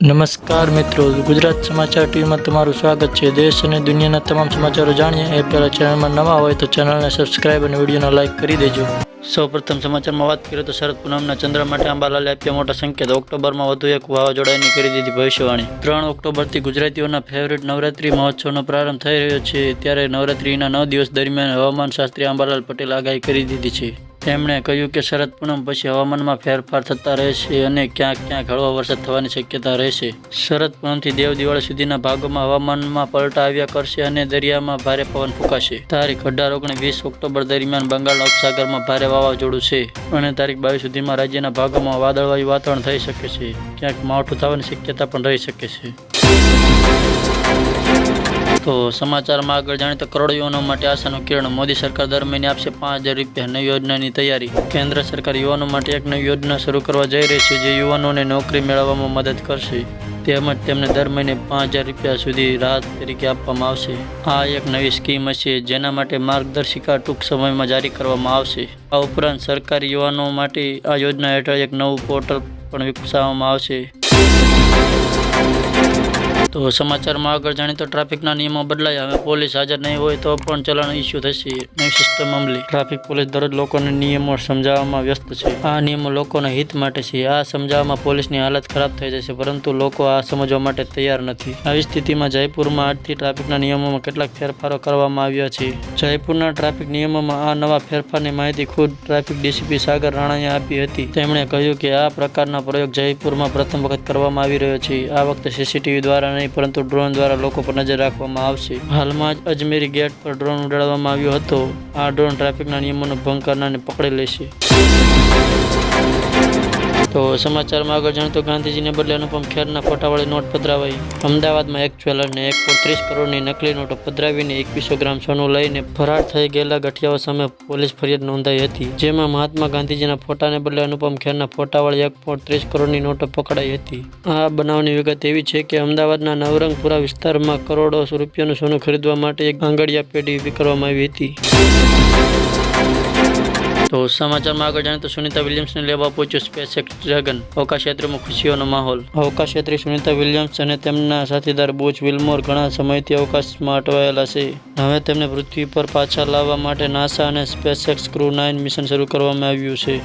નમસ્કાર મિત્રો, ગુજરાત સમાચાર ટીવીમાં તમારું સ્વાગત છે। દેશ અને દુનિયાના તમામ સમાચારો જાણીએ એ પહેલા ચેનલમાં નવા હોય તો ચેનલને સબસ્ક્રાઇબ અને વિડીયોને લાઇક કરી દેજો। સૌપ્રથમ સમાચારમાં વાત કરીએ તો શરદ પૂનમના ચંદ્ર માટે અંબાલાલે આપ્યા મોટા સંકેત। ઓક્ટોબરમાં વધુ એક વાવાઝોડાની કરી દીધી ભવિષ્યવાણી। 3 ઓક્ટોબરથી ગુજરાતીઓના ફેવરિટ નવરાત્રી મહોત્સવનો પ્રારંભ થઈ રહ્યો છે, ત્યારે નવરાત્રીના 9 દિવસ દરમિયાન હવામાન શાસ્ત્રી અંબાલાલ પટેલે આગાહી કરી દીધી છે। તેમણે કહ્યું કે શરદ પૂનમ પછી હવામાનમાં ફેરફાર થતા રહેશે અને ક્યાંક ક્યાંક હળવો વરસાદ થવાની શક્યતા રહેશે। શરદ પૂનમથી દેવ દિવાળી સુધીના ભાગોમાં હવામાનમાં પલટા આવ્યા કરશે અને દરિયામાં ભારે પવન ફૂંકાશે। તારીખ 18-19 ઓક્ટોબર દરમિયાન બંગાળના ઉપસાગરમાં ભારે વાવાઝોડું છે અને તારીખ 22 સુધીમાં રાજ્યના ભાગોમાં વાદળવાયું વાતાવરણ થઈ શકે છે, ક્યાંક માવઠું થવાની શક્યતા પણ રહી શકે છે। તો સમાચારમાં આગળ જાણીએ તો કરોડો યુવાનો માટે આશાનું કિરણ। મોદી સરકાર દર મહિને આપશે 5,000 રૂપિયા। નવી યોજનાની તૈયારી। કેન્દ્ર સરકાર યુવાનો માટે એક નવી યોજના શરૂ કરવા જઈ રહી છે, જે યુવાનોને નોકરી મેળવવામાં મદદ કરશે। તેમજ તેમને દર મહિને 5,000 રૂપિયા સુધી રાહત તરીકે આપવામાં આવશે। આ એક નવી સ્કીમ હશે, જેના માટે માર્ગદર્શિકા ટૂંક સમયમાં જારી કરવામાં આવશે। આ ઉપરાંત સરકારી યુવાનો માટે આ યોજના હેઠળ એક નવું પોર્ટલ પણ વિકસાવવામાં આવશે। તો સમાચારમાં આગળ જાણીએ તો ટ્રાફિકના નિયમો બદલાયા। હવે પોલીસ હાજર નહીં હોય તો પણ ચલાણ ઇસ્યુ થશે। નવી સિસ્ટમ અમલી। ટ્રાફિક પોલીસ દરરોજ લોકોને નિયમો સમજાવવામાં વ્યસ્ત છે। આ નિયમો લોકોના હિત માટે છે। આ સમજાવવામાં પોલીસની હાલત ખરાબ થઈ જશે, પરંતુ લોકો આ સમજવા માટે તૈયાર નથી। આવી સ્થિતિમાં જયપુરમાં આજથી ટ્રાફિકના નિયમોમાં કેટલાક ફેરફારો કરવામાં આવ્યા છે। જયપુરના ટ્રાફિક નિયમોમાં આ નવા ફેરફારની માહિતી ખુદ ટ્રાફિક ડીસીપી સાગર રાણાએ આપી હતી। તેમણે કહ્યું કે આ પ્રકારનો પ્રયોગ જયપુરમાં પ્રથમ વખત કરવામાં આવી રહ્યો છે। આ વખતે સીસીટીવી દ્વારા નહીં પરંતુ ડ્રોન દ્વારા લોકો પર નજર રાખવામાં આવશે। હાલમાં જ અજમેરી ગેટ પર ડ્રોન ઉડાડવામાં આવ્યો હતો। આ ડ્રોન ટ્રાફિકના નિયમોનો ભંગ કરનારને પકડી લેશે। તો સમાચારમાં આગળ જાણીએ તો ગાંધીજીને બદલે અનુપમ ખેરના ફોટાવાળી નોટ પધરાવાઈ। અમદાવાદમાં એક જ્વેલરને 1.30 કરોડની નકલી નોટો પધરાવીને 2100 ગ્રામ સોનું લઈને ફરાર થઈ ગયેલા ગઠિયાઓ સામે પોલીસ ફરિયાદ નોંધાઈ હતી, જેમાં મહાત્મા ગાંધીજીના ફોટાને બદલે અનુપમ ખેરના ફોટાવાળી 1.30 કરોડની નોટો પકડાઈ હતી। આ બનાવની વિગત એવી છે કે અમદાવાદના નવરંગપુરા વિસ્તારમાં કરોડો રૂપિયાનું સોનું ખરીદવા માટે એક આંગળીયા પેઢી ઊભી કરવામાં આવી હતી। તો સમાચારમાં આગળ જાણીએ તો સુનિતા વિલિયમ્સને લેવા પહોંચ્યો સ્પેસએક્સ ડ્રેગન। અવકાશયાત્રીઓમાં ખુશીઓનો માહોલ। અવકાશયાત્રી સુનિતા વિલિયમ્સ અને તેમના સાથીદાર બુચ વિલ્મોર ઘણા સમયથી અવકાશમાં અટવાયેલા છે। હવે તેમને પૃથ્વી પર પાછા લાવવા માટે નાસા અને સ્પેસએક્સ ક્રૂ 9 મિશન શરૂ કરવામાં આવ્યું છે।